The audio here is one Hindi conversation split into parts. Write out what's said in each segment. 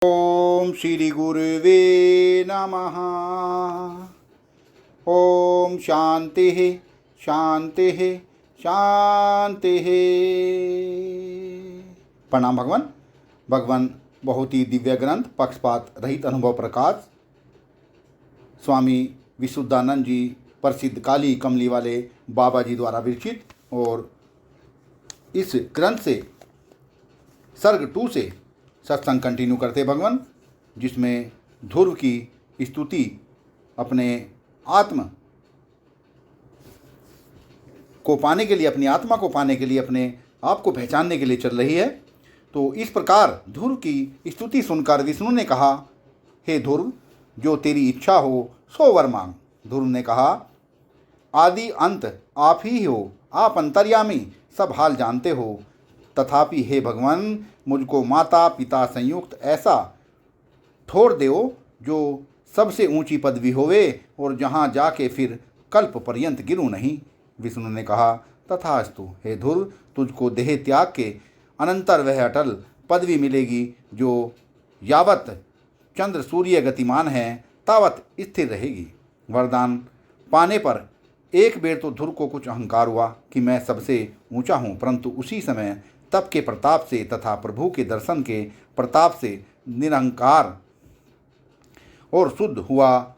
ओम श्री गुरुवे नमः। ओम शांति शांति शांति। प्रणाम भगवान। भगवान बहुत ही दिव्य ग्रंथ पक्षपात रहित अनुभव प्रकाश स्वामी विशुद्धानंद जी प्रसिद्ध काली कमली वाले बाबा जी द्वारा विरचित, और इस ग्रंथ से सर्ग 2 से सत्संग कंटिन्यू करते भगवान, जिसमें ध्रुव की स्तुति अपने आत्म को पाने के लिए, अपनी आत्मा को पाने के लिए, अपने आप को पहचानने के लिए चल रही है। तो इस प्रकार ध्रुव की स्तुति सुनकर विष्णु ने कहा, हे ध्रुव, जो तेरी इच्छा हो सो वर मांग। ध्रुव ने कहा, आदि अंत आप ही हो, आप अंतर्यामी, सब हाल जानते हो। तथापि हे भगवान, मुझको माता पिता संयुक्त ऐसा ठोर दो जो सबसे ऊंची पदवी होवे, और जहाँ जाके फिर कल्प पर्यंत गिरूं नहीं। विष्णु ने कहा, तथास्तु हे ध्रुव, तुझको देह त्याग के अनंतर वह अटल पदवी मिलेगी जो यावत चंद्र सूर्य गतिमान है तावत स्थिर रहेगी। वरदान पाने पर एक बेर तो ध्रुव को कुछ अहंकार हुआ कि मैं सबसे ऊंचा हूँ, परंतु उसी समय तप के प्रताप से तथा प्रभु के दर्शन के प्रताप से निरंकार और शुद्ध हुआ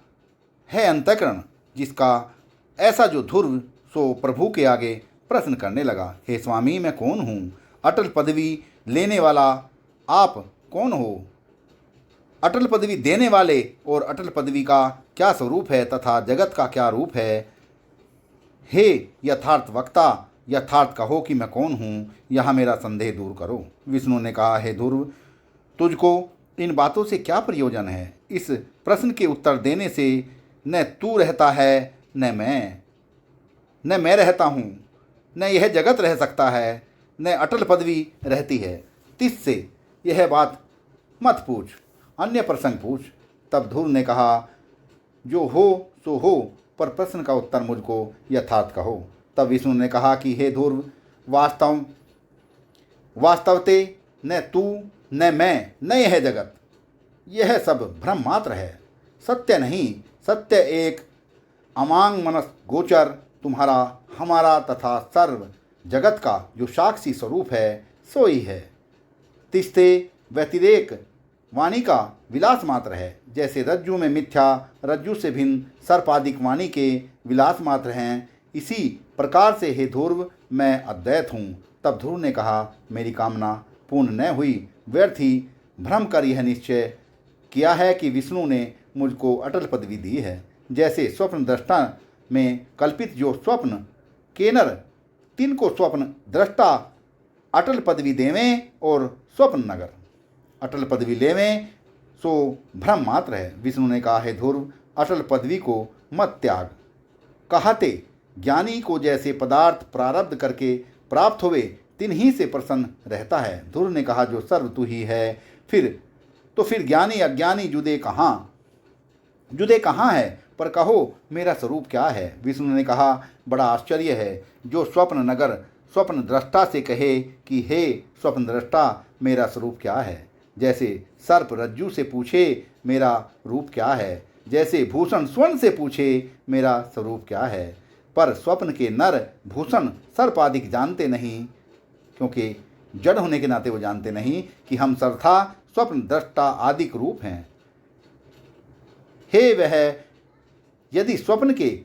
है अंतःकरण, जिसका ऐसा जो ध्रुव सो प्रभु के आगे प्रश्न करने लगा, हे स्वामी, मैं कौन हूँ? अटल पदवी लेने वाला आप कौन हो? अटल पदवी देने वाले और अटल पदवी का क्या स्वरूप है तथा जगत का क्या रूप है? हे यथार्थ वक्ता, यथार्थ कहो कि मैं कौन हूँ, यह मेरा संदेह दूर करो। विष्णु ने कहा, हे ध्रुव, तुझको इन बातों से क्या प्रयोजन है? इस प्रश्न के उत्तर देने से न तू रहता है न मैं रहता हूँ, न यह जगत रह सकता है, न अटल पदवी रहती है। तिससे यह बात मत पूछ, अन्य प्रसंग पूछ। तब ध्रुव ने कहा, जो हो सो हो, पर प्रश्न का उत्तर मुझको यथार्थ कहो। तब विष्णु ने कहा कि हे ध्रुव, वास्तवते न तू न मैं न यह जगत, यह सब भ्रम मात्र है, सत्य नहीं। सत्य एक अमांग मनस गोचर तुम्हारा, हमारा तथा सर्व जगत का जो साक्षी स्वरूप है सो ही है। तिस्ते व्यतिरेक वाणी का विलास मात्र है। जैसे रज्जु में मिथ्या, रज्जु से भिन्न सर्पादिक वाणी के विलास मात्र हैं, इसी प्रकार से हे ध्रुव, मैं अद्वैत हूँ। तब ध्रुव ने कहा, मेरी कामना पूर्ण न हुई, व्यर्थ ही भ्रम कर यह निश्चय किया है कि विष्णु ने मुझको अटल पदवी दी है। जैसे स्वप्न दृष्टा में कल्पित जो स्वप्न केनर, तिनको स्वप्न दृष्टा अटल पदवी देवें और स्वप्न नगर अटल पदवी लेवें, सो भ्रम मात्र है। विष्णु ने कहा, हे ध्रुव, अटल पदवी को मत त्याग। कहते ज्ञानी को जैसे पदार्थ प्रारब्ध करके प्राप्त होवे, तिन्हीं से प्रसन्न रहता है। ध्रुव ने कहा, जो सर्व तू ही है, फिर ज्ञानी अज्ञानी जुदे कहाँ है? पर कहो मेरा स्वरूप क्या है? विष्णु ने कहा, बड़ा आश्चर्य है जो स्वप्न नगर स्वप्न दृष्टा से कहे कि हे स्वप्न दृष्टा, मेरा स्वरूप क्या है? जैसे सर्प रज्जु से पूछे मेरा रूप क्या है, जैसे भूषण स्वर्ण से पूछे मेरा स्वरूप क्या है। पर स्वप्न के नर भूषण सर्प आदि जानते नहीं, क्योंकि जड़ होने के नाते वो जानते नहीं कि हम सर्वथा स्वप्न दृष्टा आदिक रूप हैं। हे वह, यदि स्वप्न के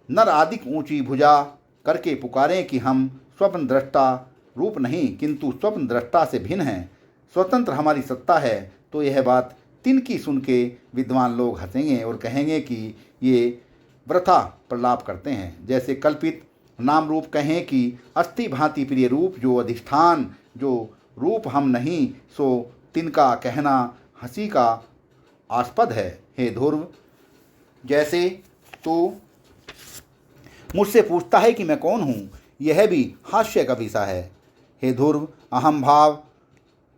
नर आदिक ऊंची भुजा करके पुकारें कि हम स्वप्न दृष्टा रूप नहीं किंतु स्वप्न दृष्टा से भिन्न हैं, स्वतंत्र हमारी सत्ता है, तो यह बात तिनकी सुन के विद्वान लोग हंसेंगे और कहेंगे कि ये वृथा प्रलाप करते हैं। जैसे कल्पित नाम रूप कहें कि अस्थि भांति प्रिय रूप जो अधिष्ठान, जो रूप हम नहीं, सो तिनका कहना हंसी का आस्पद है। हे ध्रुव, जैसे तू मुझसे पूछता है कि मैं कौन हूँ, यह भी हास्य का विषय है। हे ध्रुव, अहम भाव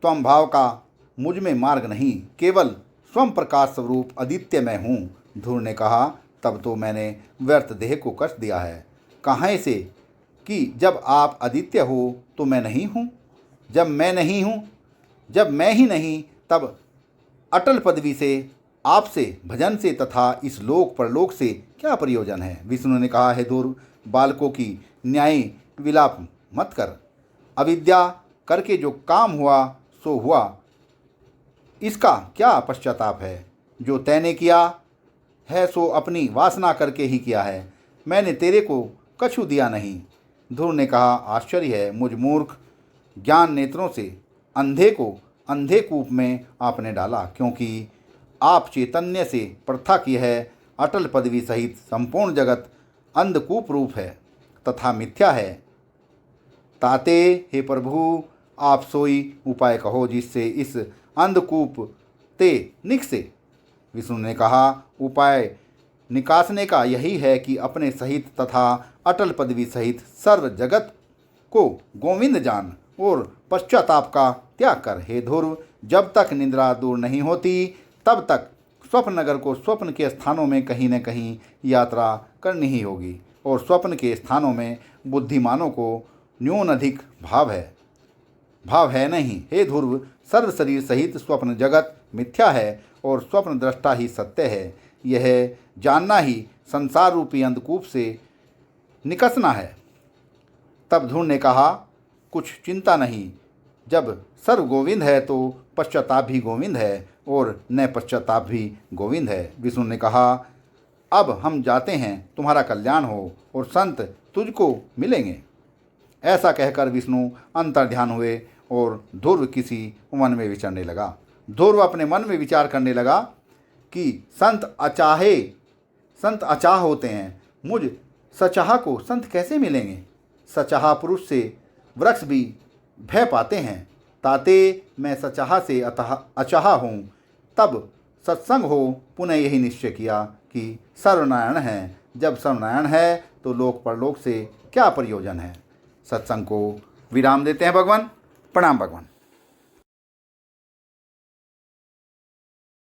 त्वम भाव का मुझ में मार्ग नहीं, केवल स्वयं प्रकाश स्वरूप अदित्य मैं हूँ। ध्रुव ने कहा, तब तो मैंने व्यर्थ देह को कष्ट दिया है। कहाँ से कि जब आप अदित्य हो तो मैं नहीं हूँ, जब मैं ही नहीं तब अटल पदवी से, आपसे, भजन से तथा इस लोक परलोक से क्या प्रयोजन है? विष्णु ने कहा, हे ध्रुव, बालकों की न्याय विलाप मत कर। अविद्या करके जो काम हुआ सो हुआ, इसका क्या पश्चाताप है? जो तैने किया है सो अपनी वासना करके ही किया है, मैंने तेरे को कछु दिया नहीं। ध्रुव ने कहा, आश्चर्य है, मुझ मूर्ख ज्ञान नेत्रों से अंधे को अंधे कूप में आपने डाला, क्योंकि आप चैतन्य से प्रथा की है। अटल पदवी सहित संपूर्ण जगत अंधकूप रूप है तथा मिथ्या है। ताते, हे प्रभु, आप सोई उपाय कहो जिससे इस अंधकूप ते निकसे। विष्णु ने कहा, उपाय निकासने का यही है कि अपने सहित तथा अटल पदवी सहित सर्व जगत को गोविंद जान और पश्चाताप का त्याग कर। हे ध्रुव, जब तक निद्रा दूर नहीं होती तब तक स्वप्न नगर को स्वप्न के स्थानों में कहीं न कहीं यात्रा करनी ही होगी, और स्वप्न के स्थानों में बुद्धिमानों को न्यून अधिक भाव है नहीं। हे ध्रुव, सर्व शरीर सहित स्वप्न जगत मिथ्या है और स्वप्न दृष्टा ही सत्य है। यह जानना ही संसार रूपी अंधकूप से निकसना है। तब ध्रुव ने कहा, कुछ चिंता नहीं, जब सर्व गोविंद है तो पश्चाताप भी गोविंद है और न पश्चाताप भी गोविंद है। विष्णु ने कहा, अब हम जाते हैं, तुम्हारा कल्याण हो और संत तुझको मिलेंगे। ऐसा कहकर विष्णु अंतर्ध्यान हुए और ध्रुव किसी वन में विचरने लगा। ध्रुव अपने मन में विचार करने लगा कि संत अचाह होते हैं, मुझ सचाह को संत कैसे मिलेंगे? सचाह पुरुष से वृक्ष भी भय पाते हैं। ताते, मैं सचाह से अचाह हूँ। तब सत्संग हो पुनः यही निश्चय किया कि सर्वनारायण है। जब सर्वनारायण है तो लोक परलोक से क्या प्रयोजन है? सत्संग को विराम देते हैं भगवान। प्रणाम भगवान।